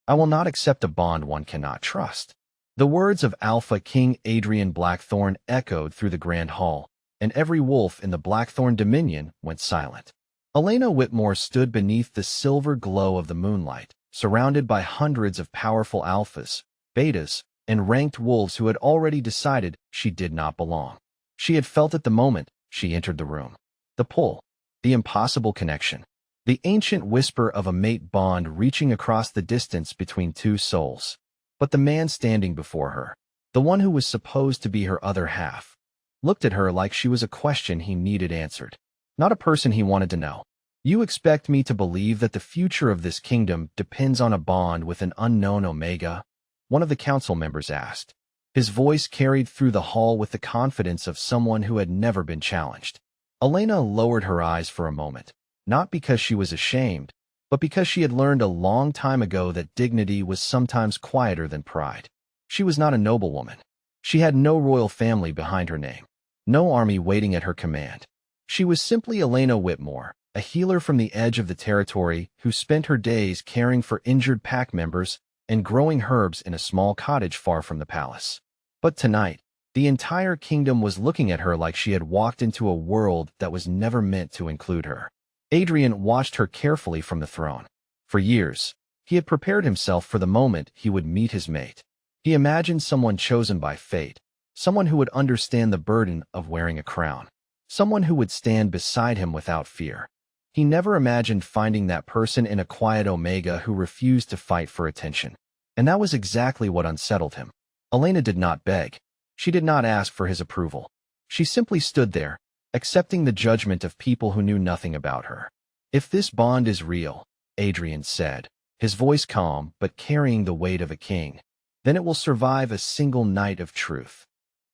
I will not accept a bond one cannot trust." The words of Alpha King Adrian Blackthorn echoed through the grand hall, and every wolf in the Blackthorn Dominion went silent. Elena Whitmore stood beneath the silver glow of the moonlight, surrounded by hundreds of powerful alphas, betas, and ranked wolves who had already decided she did not belong. She had felt it the moment she entered the room. The pull, the impossible connection, the ancient whisper of a mate bond reaching across the distance between two souls. But the man standing before her, the one who was supposed to be her other half, looked at her like she was a question he needed answered, not a person he wanted to know. "You expect me to believe that the future of this kingdom depends on a bond with an unknown Omega?" one of the council members asked. His voice carried through the hall with the confidence of someone who had never been challenged. Elena lowered her eyes for a moment, not because she was ashamed, but because she had learned a long time ago that dignity was sometimes quieter than pride. She was not a noblewoman. She had no royal family behind her name, no army waiting at her command. She was simply Elena Whitmore, a healer from the edge of the territory who spent her days caring for injured pack members and growing herbs in a small cottage far from the palace. But tonight, the entire kingdom was looking at her like she had walked into a world that was never meant to include her. Adrian watched her carefully from the throne. For years, he had prepared himself for the moment he would meet his mate. He imagined someone chosen by fate, someone who would understand the burden of wearing a crown, someone who would stand beside him without fear. He never imagined finding that person in a quiet Omega who refused to fight for attention. And that was exactly what unsettled him. Elena did not beg. She did not ask for his approval. She simply stood there, accepting the judgment of people who knew nothing about her. "If this bond is real," Adrian said, his voice calm but carrying the weight of a king, "then it will survive a single night of truth."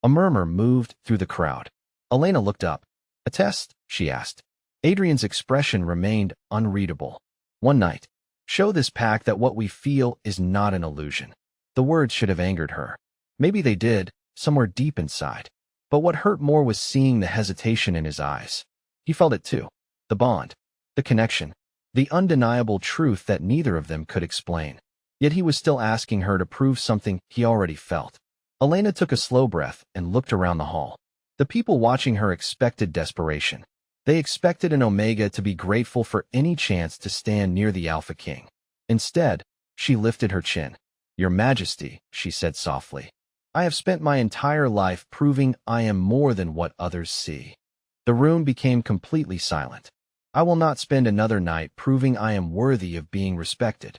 A murmur moved through the crowd. Elena looked up. "A test?" she asked. Adrian's expression remained unreadable. "One night. Show this pack that what we feel is not an illusion." The words should have angered her. Maybe they did, somewhere deep inside. But what hurt more was seeing the hesitation in his eyes. He felt it too. The bond, the connection, the undeniable truth that neither of them could explain. Yet he was still asking her to prove something he already felt. Elena took a slow breath and looked around the hall. The people watching her expected desperation. They expected an Omega to be grateful for any chance to stand near the Alpha King. Instead, she lifted her chin. "Your Majesty," she said softly, "I have spent my entire life proving I am more than what others see." The room became completely silent. "I will not spend another night proving I am worthy of being respected."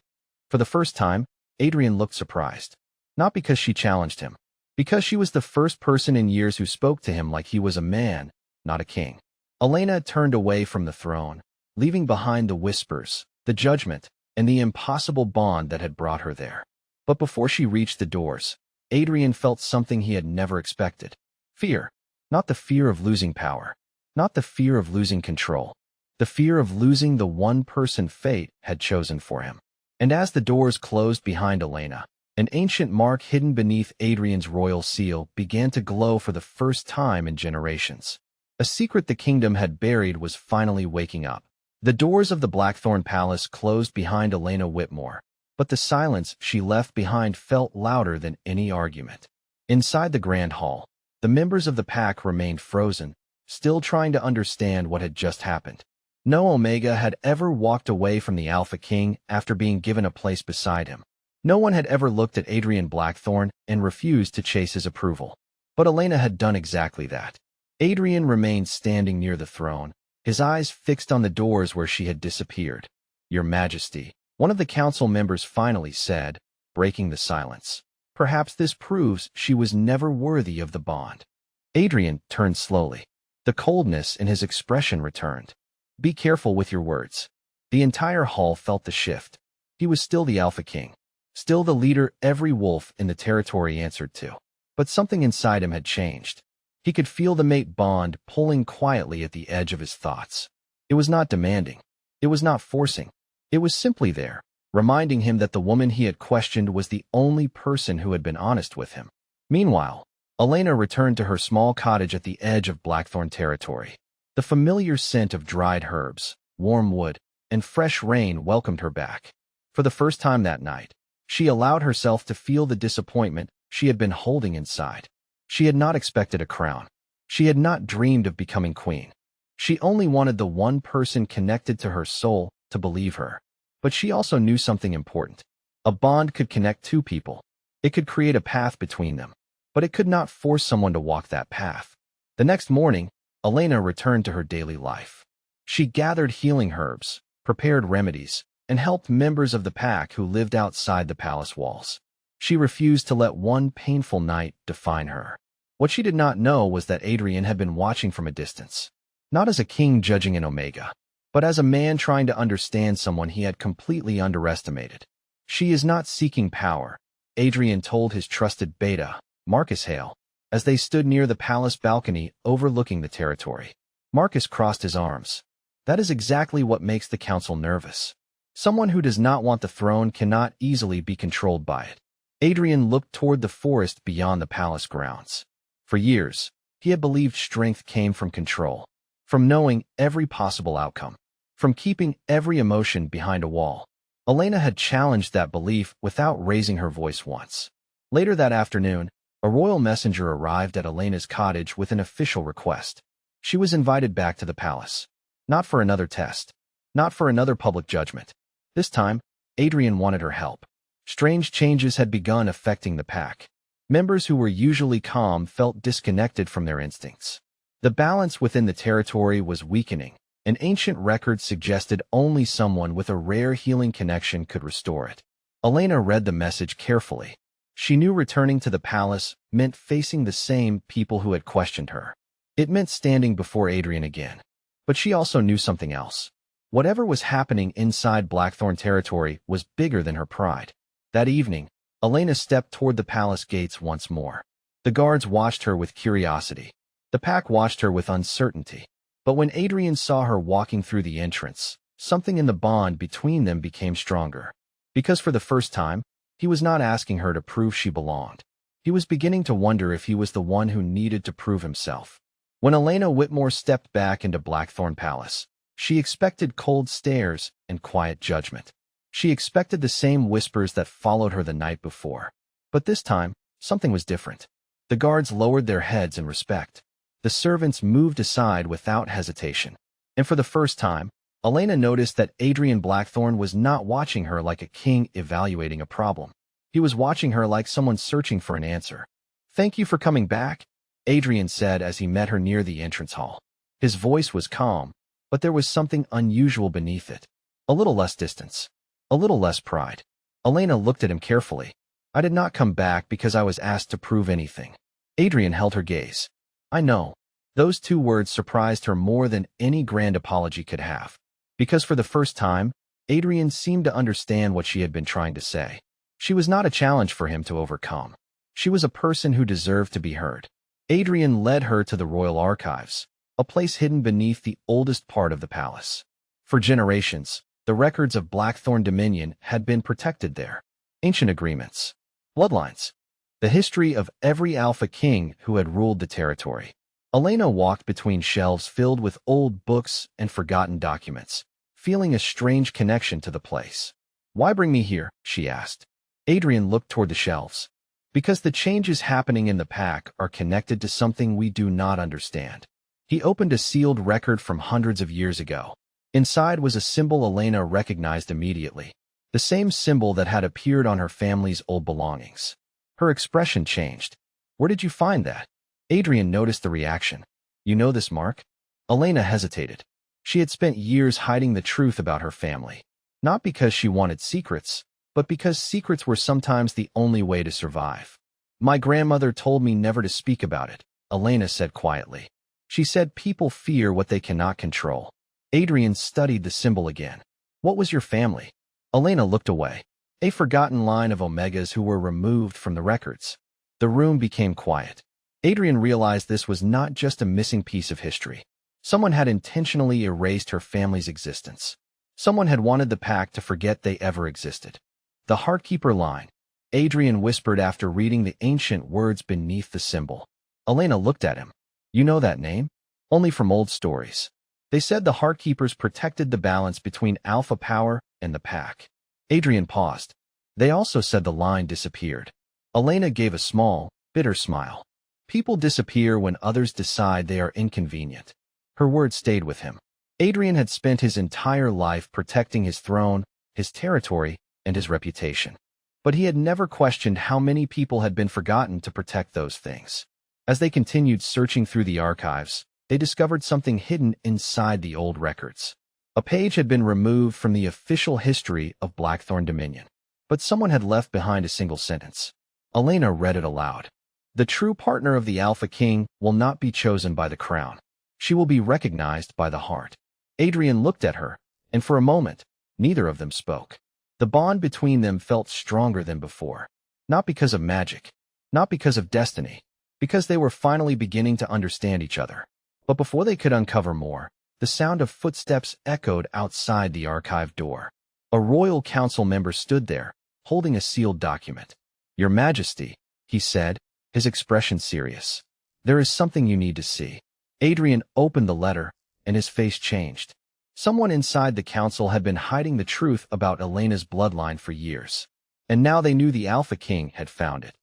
For the first time, Adrian looked surprised. Not because she challenged him, because she was the first person in years who spoke to him like he was a man, not a king. Elena turned away from the throne, leaving behind the whispers, the judgment, and the impossible bond that had brought her there. But before she reached the doors, Adrian felt something he had never expected. Fear. Not the fear of losing power. Not the fear of losing control. The fear of losing the one person fate had chosen for him. And as the doors closed behind Elena, an ancient mark hidden beneath Adrian's royal seal began to glow for the first time in generations. A secret the kingdom had buried was finally waking up. The doors of the Blackthorn Palace closed behind Elena Whitmore, but the silence she left behind felt louder than any argument. Inside the grand hall, the members of the pack remained frozen, still trying to understand what had just happened. No Omega had ever walked away from the Alpha King after being given a place beside him. No one had ever looked at Adrian Blackthorn and refused to chase his approval. But Elena had done exactly that. Adrian remained standing near the throne, his eyes fixed on the doors where she had disappeared. "Your Majesty," one of the council members finally said, breaking the silence. "Perhaps this proves she was never worthy of the bond." Adrian turned slowly. The coldness in his expression returned. "Be careful with your words." The entire hall felt the shift. He was still the Alpha King, still the leader every wolf in the territory answered to. But something inside him had changed. He could feel the mate bond pulling quietly at the edge of his thoughts. It was not demanding. It was not forcing. It was simply there, reminding him that the woman he had questioned was the only person who had been honest with him. Meanwhile, Elena returned to her small cottage at the edge of Blackthorn territory. The familiar scent of dried herbs, warm wood, and fresh rain welcomed her back. For the first time that night, She allowed herself to feel the disappointment she had been holding inside. She had not expected a crown. She had not dreamed of becoming queen. She only wanted the one person connected to her soul to believe her. But she also knew something important. A bond could connect two people. It could create a path between them. But it could not force someone to walk that path. The next morning, Elena returned to her daily life. She gathered healing herbs, prepared remedies, and helped members of the pack who lived outside the palace walls. She refused to let one painful night define her. What she did not know was that Adrian had been watching from a distance. Not as a king judging an omega, but as a man trying to understand someone he had completely underestimated. She is not seeking power, Adrian told his trusted beta, Marcus Hale, as they stood near the palace balcony overlooking the territory. Marcus crossed his arms. That is exactly what makes the council nervous. Someone who does not want the throne cannot easily be controlled by it. Adrian looked toward the forest beyond the palace grounds. For years, he had believed strength came from control, from knowing every possible outcome, from keeping every emotion behind a wall. Elena had challenged that belief without raising her voice once. Later that afternoon, a royal messenger arrived at Elena's cottage with an official request. She was invited back to the palace. Not for another test. Not for another public judgment. This time, Adrian wanted her help. Strange changes had begun affecting the pack. Members who were usually calm felt disconnected from their instincts. The balance within the territory was weakening, and ancient records suggested only someone with a rare healing connection could restore it. Elena read the message carefully. She knew returning to the palace meant facing the same people who had questioned her. It meant standing before Adrian again. But she also knew something else. Whatever was happening inside Blackthorn territory was bigger than her pride. That evening, Elena stepped toward the palace gates once more. The guards watched her with curiosity. The pack watched her with uncertainty. But when Adrian saw her walking through the entrance, something in the bond between them became stronger. Because for the first time, he was not asking her to prove she belonged. He was beginning to wonder if he was the one who needed to prove himself. When Elena Whitmore stepped back into Blackthorn Palace, she expected cold stares and quiet judgment. She expected the same whispers that followed her the night before. But this time, something was different. The guards lowered their heads in respect. The servants moved aside without hesitation. And for the first time, Elena noticed that Adrian Blackthorn was not watching her like a king evaluating a problem. He was watching her like someone searching for an answer. "Thank you for coming back," Adrian said as he met her near the entrance hall. His voice was calm, but there was something unusual beneath it. A little less distance. A little less pride. Elena looked at him carefully. "I did not come back because I was asked to prove anything." Adrian held her gaze. "I know." Those two words surprised her more than any grand apology could have. Because for the first time, Adrian seemed to understand what she had been trying to say. She was not a challenge for him to overcome. She was a person who deserved to be heard. Adrian led her to the royal archives, a place hidden beneath the oldest part of the palace. For generations, the records of Blackthorn Dominion had been protected there. Ancient agreements, bloodlines, the history of every Alpha King who had ruled the territory. Elena walked between shelves filled with old books and forgotten documents, feeling a strange connection to the place. "Why bring me here?" she asked. Adrian looked toward the shelves. "Because the changes happening in the pack are connected to something we do not understand." He opened a sealed record from hundreds of years ago. Inside was a symbol Elena recognized immediately, the same symbol that had appeared on her family's old belongings. Her expression changed. "Where did you find that?" Adrian noticed the reaction. "You know this mark?" Elena hesitated. She had spent years hiding the truth about her family. Not because she wanted secrets, but because secrets were sometimes the only way to survive. "My grandmother told me never to speak about it," Elena said quietly. She said people fear what they cannot control. Adrian studied the symbol again. "What was your family?" Elena looked away. A forgotten line of omegas who were removed from the records. The room became quiet. Adrian realized this was not just a missing piece of history. Someone had intentionally erased her family's existence. Someone had wanted the pack to forget they ever existed. "The Heartkeeper line," Adrian whispered after reading the ancient words beneath the symbol. Elena looked at him. "You know that name?" "Only from old stories. They said the Heartkeepers protected the balance between alpha power and the pack." Adrian paused. They also said the line disappeared. Elena gave a small, bitter smile. People disappear when others decide they are inconvenient. Her words stayed with him. Adrian had spent his entire life protecting his throne, his territory, and his reputation. But he had never questioned how many people had been forgotten to protect those things. As they continued searching through the archives, they discovered something hidden inside the old records. A page had been removed from the official history of Blackthorn Dominion, but someone had left behind a single sentence. Elena read it aloud. The true partner of the Alpha King will not be chosen by the crown. She will be recognized by the heart. Adrian looked at her, and for a moment, neither of them spoke. The bond between them felt stronger than before. Not because of magic, not because of destiny, because they were finally beginning to understand each other. But before they could uncover more, the sound of footsteps echoed outside the archive door. A royal council member stood there, holding a sealed document. "Your Majesty," he said, his expression serious. "There is something you need to see." Adrian opened the letter, and his face changed. Someone inside the council had been hiding the truth about Elena's bloodline for years, and now they knew the Alpha King had found it.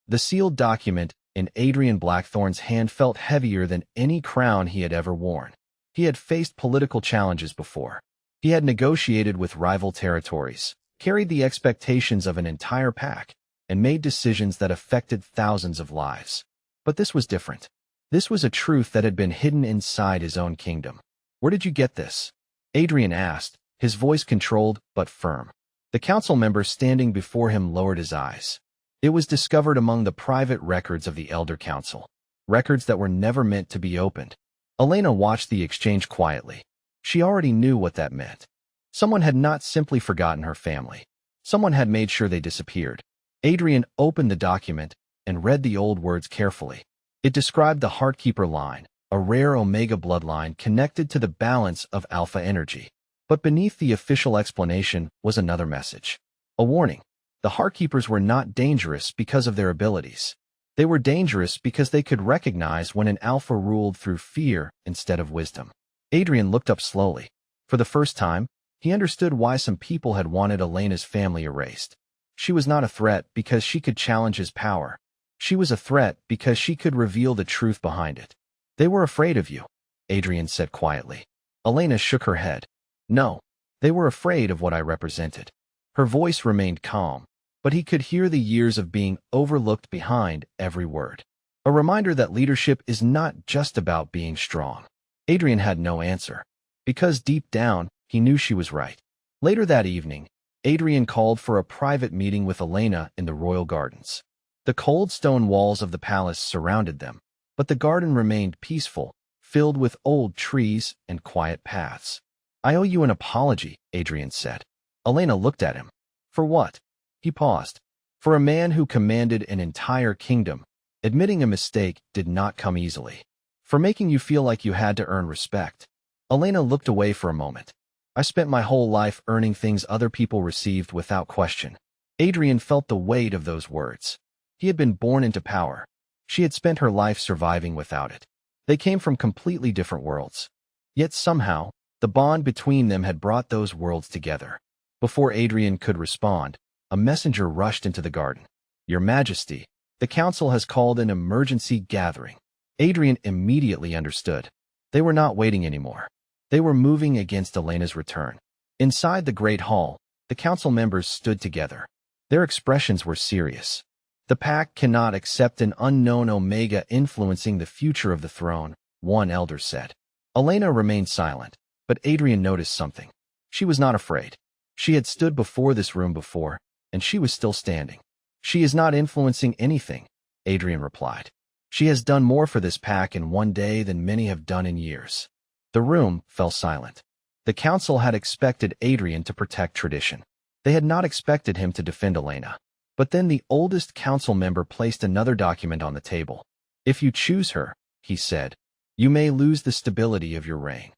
The sealed document in Adrian Blackthorn's hand felt heavier than any crown he had ever worn. He had faced political challenges before. He had negotiated with rival territories, carried the expectations of an entire pack, and made decisions that affected thousands of lives. But this was different. This was a truth that had been hidden inside his own kingdom. "Where did you get this?" Adrian asked, his voice controlled but firm. The council member standing before him lowered his eyes. "It was discovered among the private records of the Elder Council, records that were never meant to be opened." Elena watched the exchange quietly. She already knew what that meant. Someone had not simply forgotten her family. Someone had made sure they disappeared. Adrian opened the document and read the old words carefully. It described the Heartkeeper line, a rare Omega bloodline connected to the balance of Alpha energy. But beneath the official explanation was another message. A warning. The Heartkeepers were not dangerous because of their abilities. They were dangerous because they could recognize when an Alpha ruled through fear instead of wisdom. Adrian looked up slowly. For the first time, he understood why some people had wanted Elena's family erased. She was not a threat because she could challenge his power. She was a threat because she could reveal the truth behind it. "They were afraid of you," Adrian said quietly. Elena shook her head. "No, they were afraid of what I represented." Her voice remained calm, but he could hear the years of being overlooked behind every word. A reminder that leadership is not just about being strong. Adrian had no answer, because deep down, he knew she was right. Later that evening, Adrian called for a private meeting with Elena in the royal gardens. The cold stone walls of the palace surrounded them, but the garden remained peaceful, filled with old trees and quiet paths. "I owe you an apology," Adrian said. Elena looked at him. "For what?" He paused. For a man who commanded an entire kingdom, admitting a mistake did not come easily. "For making you feel like you had to earn respect." Elena looked away for a moment. "I spent my whole life earning things other people received without question." Adrian felt the weight of those words. He had been born into power. She had spent her life surviving without it. They came from completely different worlds. Yet somehow, the bond between them had brought those worlds together. Before Adrian could respond, a messenger rushed into the garden. "Your Majesty, the council has called an emergency gathering." Adrian immediately understood. They were not waiting anymore. They were moving against Elena's return. Inside the great hall, the council members stood together. Their expressions were serious. "The pack cannot accept an unknown Omega influencing the future of the throne," one elder said. Elena remained silent, but Adrian noticed something. She was not afraid. She had stood before this room before, and she was still standing. "She is not influencing anything," Adrian replied. "She has done more for this pack in one day than many have done in years." The room fell silent. The council had expected Adrian to protect tradition. They had not expected him to defend Elena. But then the oldest council member placed another document on the table. "If you choose her," he said, "you may lose the stability of your reign."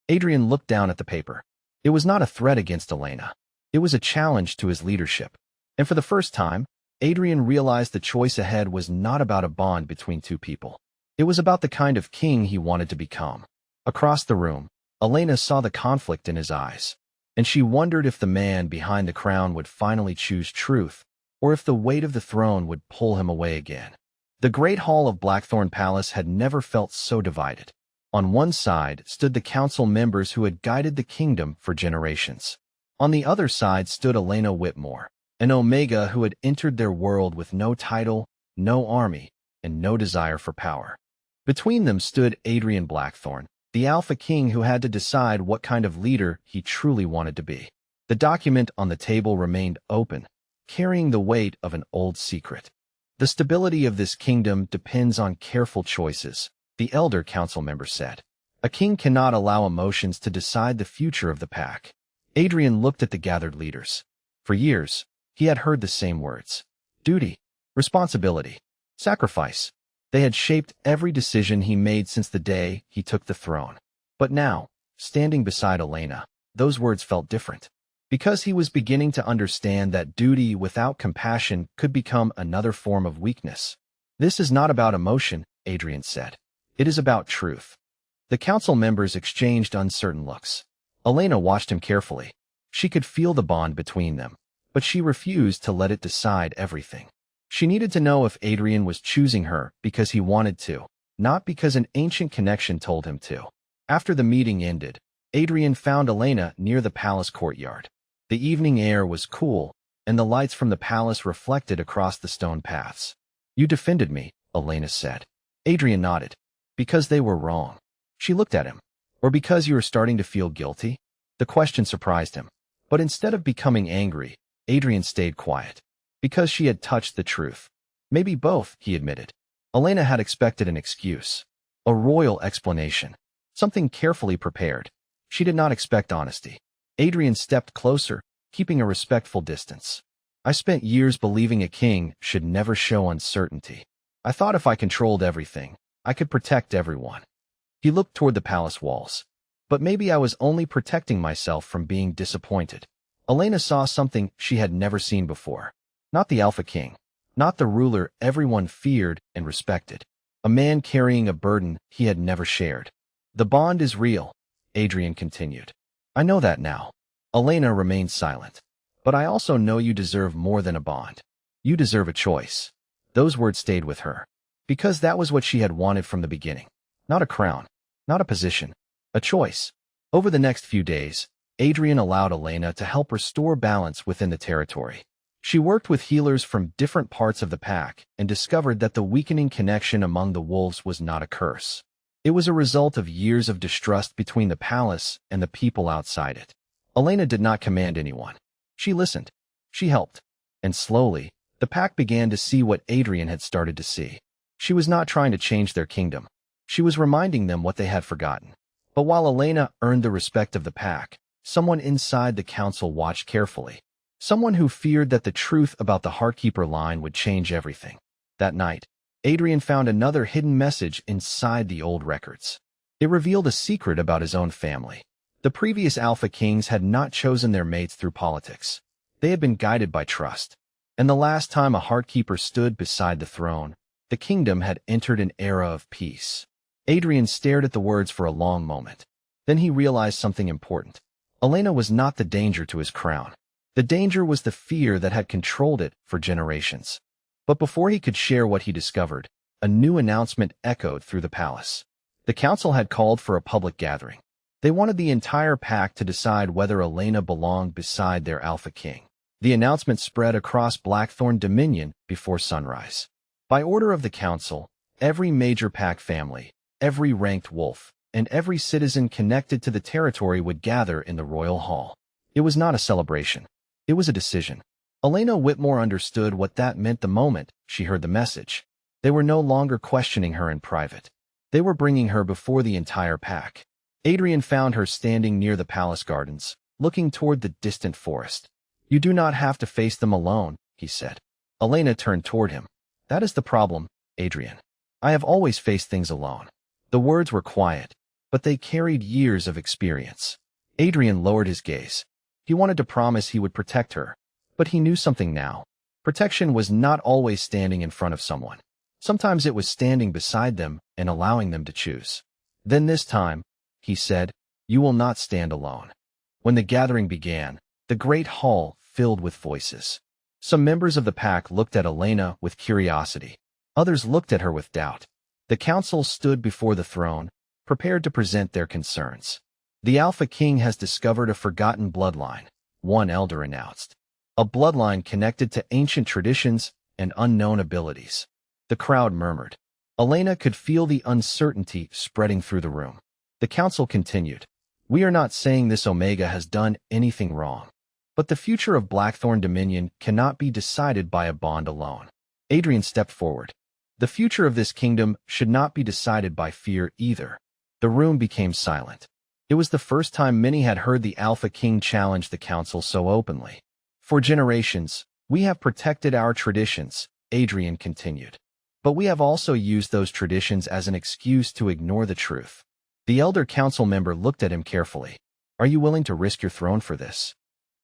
Adrian looked down at the paper. It was not a threat against Elena. It was a challenge to his leadership. And for the first time, Adrian realized the choice ahead was not about a bond between two people. It was about the kind of king he wanted to become. Across the room, Elena saw the conflict in his eyes. and she wondered if the man behind the crown would finally choose truth, or if the weight of the throne would pull him away again. The great hall of Blackthorn Palace had never felt so divided. On one side stood the council members who had guided the kingdom for generations. On the other side stood Elena Whitmore, an Omega who had entered their world with no title, no army, and no desire for power. Between them stood Adrian Blackthorn, the Alpha King who had to decide what kind of leader he truly wanted to be. The document on the table remained open, carrying the weight of an old secret. The stability of this kingdom depends on careful choices, the elder council member said. A king cannot allow emotions to decide the future of the pack. Adrian looked at the gathered leaders. For years, he had heard the same words. Duty, responsibility, sacrifice. They had shaped every decision he made since the day he took the throne. But now, standing beside Elena, those words felt different. Because he was beginning to understand that duty without compassion could become another form of weakness. This is not about emotion, Adrian said. It is about truth. The council members exchanged uncertain looks. Elena watched him carefully. She could feel the bond between them, but she refused to let it decide everything. She needed to know if Adrian was choosing her because he wanted to, not because an ancient connection told him to. After the meeting ended, Adrian found Elena near the palace courtyard. The evening air was cool, and the lights from the palace reflected across the stone paths. You defended me, Elena said. Adrian nodded. Because they were wrong. She looked at him. Or because you were starting to feel guilty? The question surprised him. But instead of becoming angry, Adrian stayed quiet. Because she had touched the truth. Maybe both, he admitted. Elena had expected an excuse. A royal explanation. Something carefully prepared. She did not expect honesty. Adrian stepped closer, keeping a respectful distance. I spent years believing a king should never show uncertainty. I thought if I controlled everything, I could protect everyone. He looked toward the palace walls. But maybe I was only protecting myself from being disappointed. Elena saw something she had never seen before. Not the Alpha King. Not the ruler everyone feared and respected. A man carrying a burden he had never shared. The bond is real, Adrian continued. I know that now. Elena remained silent. But I also know you deserve more than a bond. You deserve a choice. Those words stayed with her. Because that was what she had wanted from the beginning. Not a crown. Not a position. A choice. Over the next few days, Adrian allowed Elena to help restore balance within the territory. She worked with healers from different parts of the pack and discovered that the weakening connection among the wolves was not a curse. It was a result of years of distrust between the palace and the people outside it. Elena did not command anyone. She listened. She helped. And slowly, the pack began to see what Adrian had started to see. She was not trying to change their kingdom. She was reminding them what they had forgotten. But while Elena earned the respect of the pack, someone inside the council watched carefully. Someone who feared that the truth about the Heartkeeper line would change everything. That night, Adrian found another hidden message inside the old records. It revealed a secret about his own family. The previous Alpha Kings had not chosen their mates through politics. They had been guided by trust. And the last time a Heartkeeper stood beside the throne, the kingdom had entered an era of peace. Adrian stared at the words for a long moment. Then he realized something important. Elena was not the danger to his crown. The danger was the fear that had controlled it for generations. But before he could share what he discovered, a new announcement echoed through the palace. The council had called for a public gathering. They wanted the entire pack to decide whether Elena belonged beside their Alpha King. The announcement spread across Blackthorn Dominion before sunrise. By order of the council, every major pack family, every ranked wolf, and every citizen connected to the territory would gather in the royal hall. It was not a celebration. It was a decision. Elena Whitmore understood what that meant the moment she heard the message. They were no longer questioning her in private. They were bringing her before the entire pack. Adrian found her standing near the palace gardens, looking toward the distant forest. You do not have to face them alone, he said. Elena turned toward him. That is the problem, Adrian. I have always faced things alone. The words were quiet, but they carried years of experience. Adrian lowered his gaze. He wanted to promise he would protect her. But he knew something now. Protection was not always standing in front of someone. Sometimes it was standing beside them and allowing them to choose. Then this time, he said, you will not stand alone. When the gathering began, the great hall filled with voices. Some members of the pack looked at Elena with curiosity. Others looked at her with doubt. The council stood before the throne, prepared to present their concerns. The Alpha King has discovered a forgotten bloodline, one elder announced. A bloodline connected to ancient traditions and unknown abilities. The crowd murmured. Elena could feel the uncertainty spreading through the room. The council continued. We are not saying this Omega has done anything wrong. But the future of Blackthorn Dominion cannot be decided by a bond alone. Adrian stepped forward. The future of this kingdom should not be decided by fear either. The room became silent. It was the first time many had heard the Alpha King challenge the council so openly. For generations, we have protected our traditions, Adrian continued. But we have also used those traditions as an excuse to ignore the truth. The elder council member looked at him carefully. Are you willing to risk your throne for this?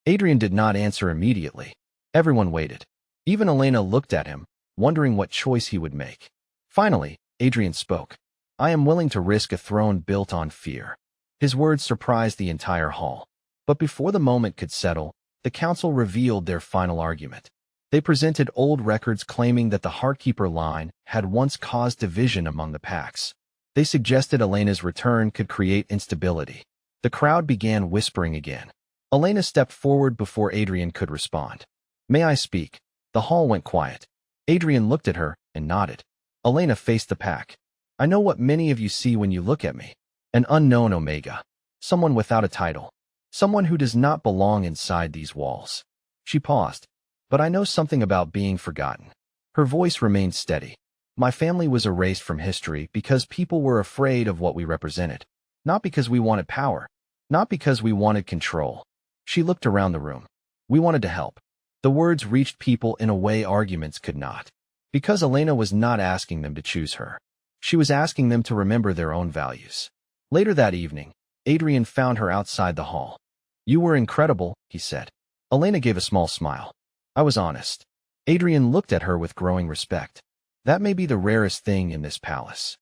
Adrian did not answer immediately. Everyone waited. Even Elena looked at him, wondering what choice he would make. Finally, Adrian spoke. I am willing to risk a throne built on fear. His words surprised the entire hall. But before the moment could settle, the council revealed their final argument. They presented old records claiming that the Heartkeeper line had once caused division among the packs. They suggested Elena's return could create instability. The crowd began whispering again. Elena stepped forward before Adrian could respond. May I speak? The hall went quiet. Adrian looked at her and nodded. Elena faced the pack. I know what many of you see when you look at me. An unknown Omega. Someone without a title. Someone who does not belong inside these walls. She paused. But I know something about being forgotten. Her voice remained steady. My family was erased from history because people were afraid of what we represented. Not because we wanted power. Not because we wanted control. She looked around the room. We wanted to help. The words reached people in a way arguments could not. Because Elena was not asking them to choose her. She was asking them to remember their own values. Later that evening, Adrian found her outside the hall. You were incredible, he said. Elena gave a small smile. I was honest. Adrian looked at her with growing respect. That may be the rarest thing in this palace.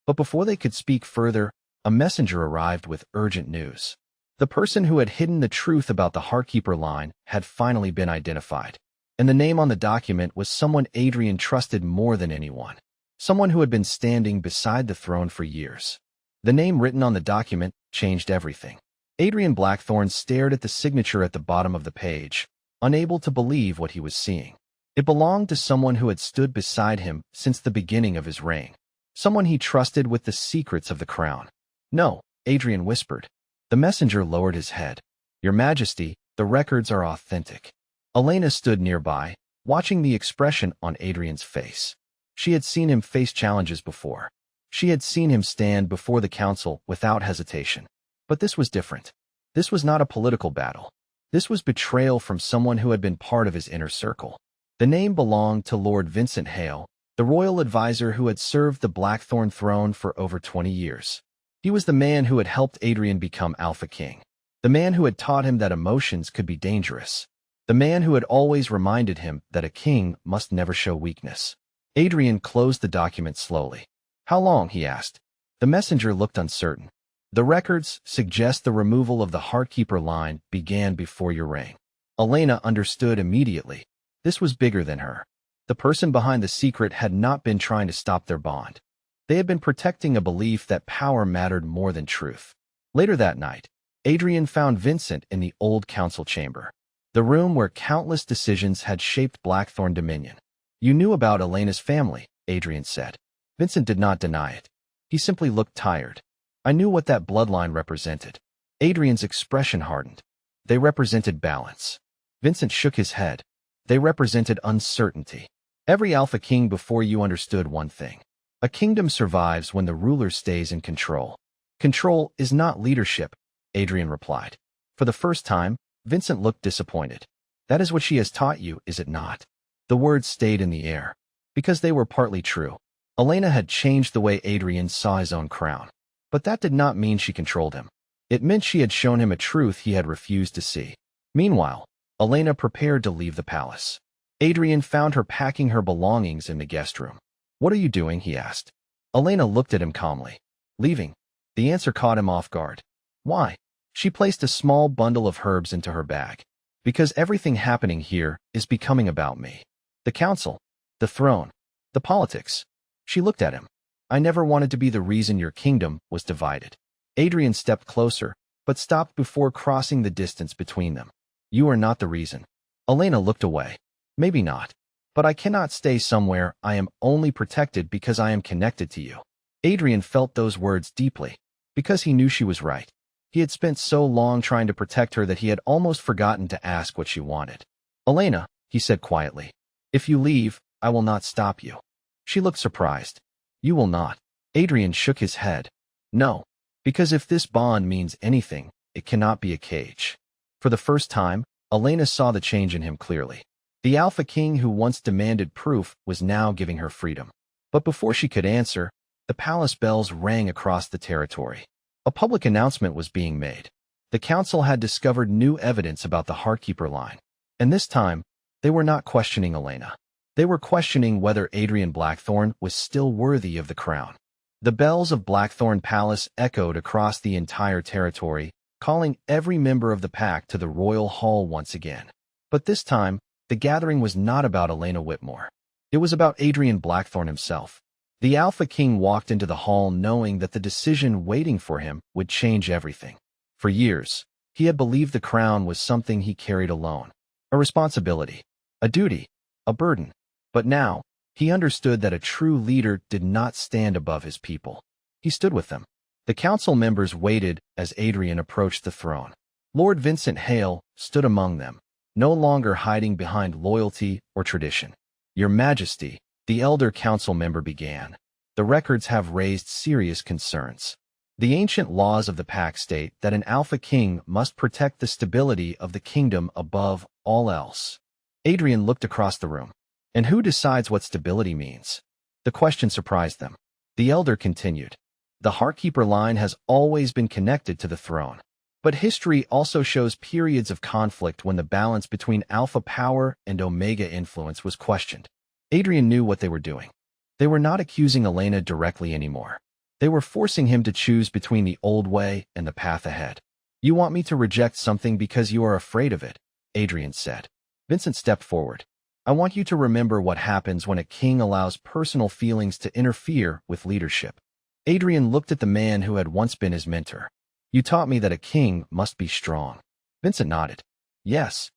But before they could speak further, a messenger arrived with urgent news. The person who had hidden the truth about the Heartkeeper line had finally been identified. And the name on the document was someone Adrian trusted more than anyone. Someone who had been standing beside the throne for years. The name written on the document changed everything. Adrian Blackthorn stared at the signature at the bottom of the page, unable to believe what he was seeing. It belonged to someone who had stood beside him since the beginning of his reign. Someone he trusted with the secrets of the crown. No, Adrian whispered. The messenger lowered his head. Your Majesty, the records are authentic. Elena stood nearby, watching the expression on Adrian's face. She had seen him face challenges before. She had seen him stand before the council without hesitation. But this was different. This was not a political battle. This was betrayal from someone who had been part of his inner circle. The name belonged to Lord Vincent Hale, the royal advisor who had served the Blackthorn throne for over 20 years. He was the man who had helped Adrian become Alpha King. The man who had taught him that emotions could be dangerous. The man who had always reminded him that a king must never show weakness. Adrian closed the document slowly. How long? He asked. The messenger looked uncertain. The records suggest the removal of the Heartkeeper line began before your reign. Elena understood immediately. This was bigger than her. The person behind the secret had not been trying to stop their bond. They had been protecting a belief that power mattered more than truth. Later that night, Adrian found Vincent in the old council chamber, the room where countless decisions had shaped Blackthorn Dominion. You knew about Elena's family, Adrian said. Vincent did not deny it. He simply looked tired. I knew what that bloodline represented. Adrian's expression hardened. They represented balance. Vincent shook his head. They represented uncertainty. Every Alpha King before you understood one thing. A kingdom survives when the ruler stays in control. Control is not leadership, Adrian replied. For the first time, Vincent looked disappointed. That is what she has taught you, is it not? The words stayed in the air. Because they were partly true. Elena had changed the way Adrian saw his own crown. But that did not mean she controlled him. It meant she had shown him a truth he had refused to see. Meanwhile, Elena prepared to leave the palace. Adrian found her packing her belongings in the guest room. What are you doing? He asked. Elena looked at him calmly. Leaving. The answer caught him off guard. Why? She placed a small bundle of herbs into her bag. Because everything happening here is becoming about me. The council, the throne, the politics. She looked at him. I never wanted to be the reason your kingdom was divided. Adrian stepped closer, but stopped before crossing the distance between them. You are not the reason. Elena looked away. Maybe not. But I cannot stay somewhere I am only protected because I am connected to you. Adrian felt those words deeply, because he knew she was right. He had spent so long trying to protect her that he had almost forgotten to ask what she wanted. Elena, he said quietly, if you leave, I will not stop you. She looked surprised. You will not. Adrian shook his head. No, because if this bond means anything, it cannot be a cage. For the first time, Elena saw the change in him clearly. The Alpha King who once demanded proof was now giving her freedom. But before she could answer, the palace bells rang across the territory. A public announcement was being made. The council had discovered new evidence about the Heartkeeper line. And this time, they were not questioning Elena. They were questioning whether Adrian Blackthorn was still worthy of the crown. The bells of Blackthorn Palace echoed across the entire territory, calling every member of the pack to the royal hall once again. But this time, the gathering was not about Elena Whitmore. It was about Adrian Blackthorn himself. The Alpha King walked into the hall knowing that the decision waiting for him would change everything. For years, he had believed the crown was something he carried alone. A responsibility, a duty, a burden. But now, he understood that a true leader did not stand above his people. He stood with them. The council members waited as Adrian approached the throne. Lord Vincent Hale stood among them, no longer hiding behind loyalty or tradition. Your Majesty, the elder council member began. The records have raised serious concerns. The ancient laws of the pact state that an Alpha King must protect the stability of the kingdom above all else. Adrian looked across the room. And who decides what stability means? The question surprised them. The elder continued. The Heartkeeper line has always been connected to the throne. But history also shows periods of conflict when the balance between Alpha power and Omega influence was questioned. Adrian knew what they were doing. They were not accusing Elena directly anymore. They were forcing him to choose between the old way and the path ahead. You want me to reject something because you are afraid of it, Adrian said. Vincent stepped forward. I want you to remember what happens when a king allows personal feelings to interfere with leadership. Adrian looked at the man who had once been his mentor. You taught me that a king must be strong. Vincent nodded. Yes.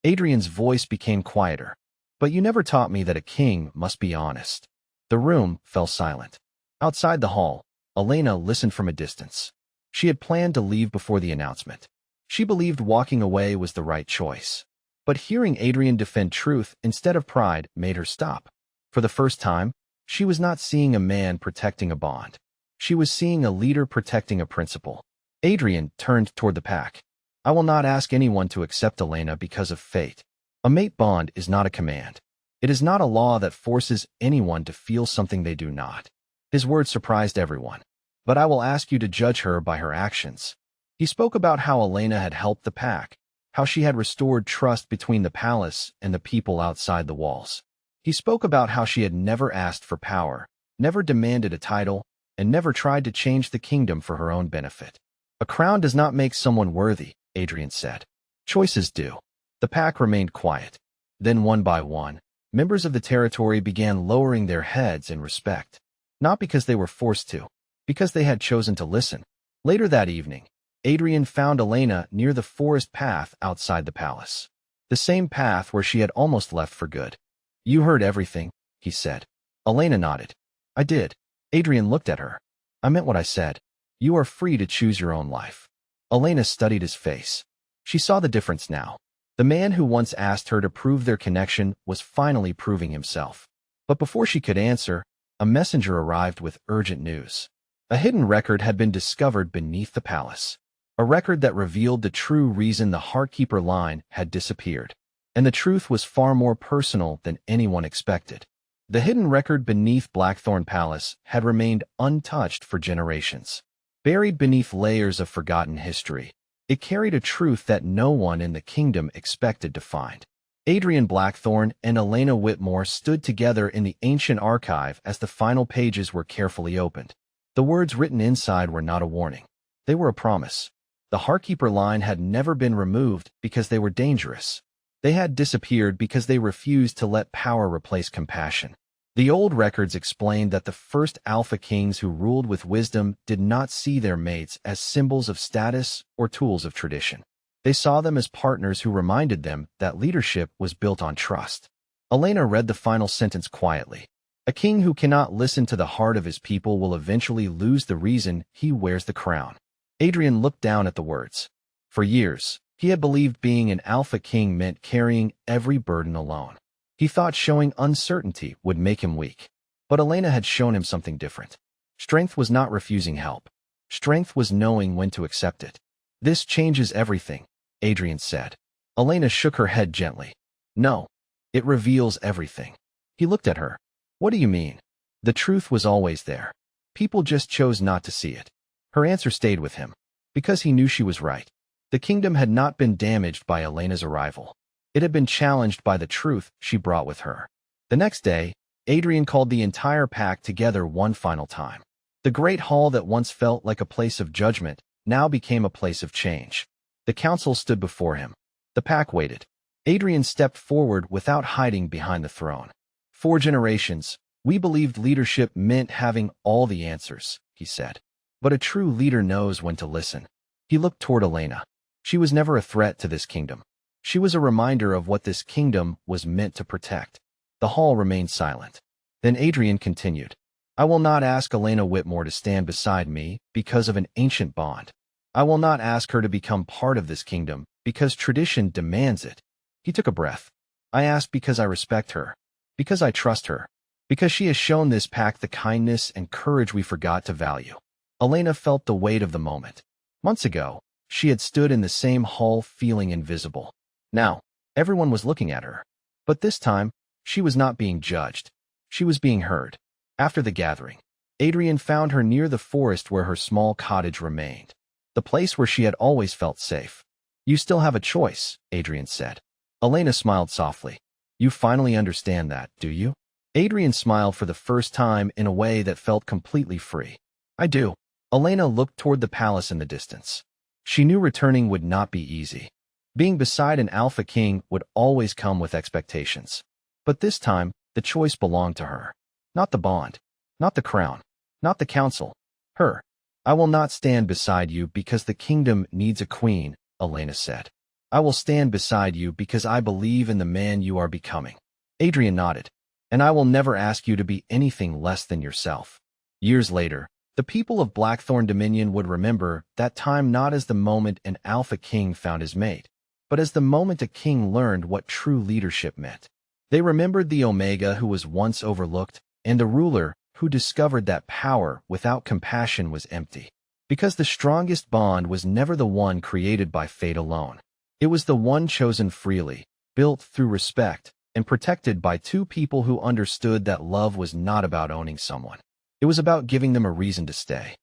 Adrian's voice became quieter. But you never taught me that a king must be honest. The room fell silent. Outside the hall, Elena listened from a distance. She had planned to leave before the announcement. She believed walking away was the right choice. But hearing Adrian defend truth instead of pride made her stop. For the first time, she was not seeing a man protecting a bond. She was seeing a leader protecting a principle. Adrian turned toward the pack. I will not ask anyone to accept Elena because of fate. A mate bond is not a command. It is not a law that forces anyone to feel something they do not. His words surprised everyone. But I will ask you to judge her by her actions. He spoke about how Elena had helped the pack, how she had restored trust between the palace and the people outside the walls. He spoke about how she had never asked for power, never demanded a title, and never tried to change the kingdom for her own benefit. A crown does not make someone worthy, Adrian said. Choices do. The pack remained quiet. Then one by one, members of the territory began lowering their heads in respect. Not because they were forced to, because they had chosen to listen. Later that evening, Adrian found Elena near the forest path outside the palace. The same path where she had almost left for good. You heard everything, he said. Elena nodded. I did. Adrian looked at her. I meant what I said. You are free to choose your own life. Elena studied his face. She saw the difference now. The man who once asked her to prove their connection was finally proving himself. But before she could answer, a messenger arrived with urgent news. A hidden record had been discovered beneath the palace. A record that revealed the true reason the Heartkeeper line had disappeared. And the truth was far more personal than anyone expected. The hidden record beneath Blackthorn Palace had remained untouched for generations. Buried beneath layers of forgotten history, it carried a truth that no one in the kingdom expected to find. Adrian Blackthorn and Elena Whitmore stood together in the ancient archive as the final pages were carefully opened. The words written inside were not a warning. They were a promise. The Heartkeeper line had never been removed because they were dangerous. They had disappeared because they refused to let power replace compassion. The old records explained that the first Alpha Kings who ruled with wisdom did not see their mates as symbols of status or tools of tradition. They saw them as partners who reminded them that leadership was built on trust. Elena read the final sentence quietly. A king who cannot listen to the heart of his people will eventually lose the reason he wears the crown. Adrian looked down at the words. For years, he had believed being an Alpha King meant carrying every burden alone. He thought showing uncertainty would make him weak. But Elena had shown him something different. Strength was not refusing help. Strength was knowing when to accept it. This changes everything, Adrian said. Elena shook her head gently. No, it reveals everything. He looked at her. What do you mean? The truth was always there. People just chose not to see it. Her answer stayed with him. Because he knew she was right. The kingdom had not been damaged by Elena's arrival. It had been challenged by the truth she brought with her. The next day, Adrian called the entire pack together one final time. The great hall that once felt like a place of judgment now became a place of change. The council stood before him. The pack waited. Adrian stepped forward without hiding behind the throne. 4 generations, we believed leadership meant having all the answers, he said. But a true leader knows when to listen. He looked toward Elena. She was never a threat to this kingdom. She was a reminder of what this kingdom was meant to protect. The hall remained silent. Then Adrian continued. I will not ask Elena Whitmore to stand beside me because of an ancient bond. I will not ask her to become part of this kingdom because tradition demands it. He took a breath. I ask because I respect her, because I trust her, because she has shown this pack the kindness and courage we forgot to value. Elena felt the weight of the moment. Months ago, she had stood in the same hall feeling invisible. Now, everyone was looking at her. But this time, she was not being judged. She was being heard. After the gathering, Adrian found her near the forest where her small cottage remained. The place where she had always felt safe. You still have a choice, Adrian said. Elena smiled softly. You finally understand that, do you? Adrian smiled for the first time in a way that felt completely free. I do. Elena looked toward the palace in the distance. She knew returning would not be easy. Being beside an Alpha King would always come with expectations. But this time, the choice belonged to her. Not the bond. Not the crown. Not the council. Her. I will not stand beside you because the kingdom needs a queen, Elena said. I will stand beside you because I believe in the man you are becoming. Adrian nodded. And I will never ask you to be anything less than yourself. Years later, the people of Blackthorn Dominion would remember that time not as the moment an Alpha King found his mate, but as the moment a king learned what true leadership meant. They remembered the Omega who was once overlooked, and the ruler who discovered that power without compassion was empty. Because the strongest bond was never the one created by fate alone. It was the one chosen freely, built through respect, and protected by 2 people who understood that love was not about owning someone. It was about giving them a reason to stay.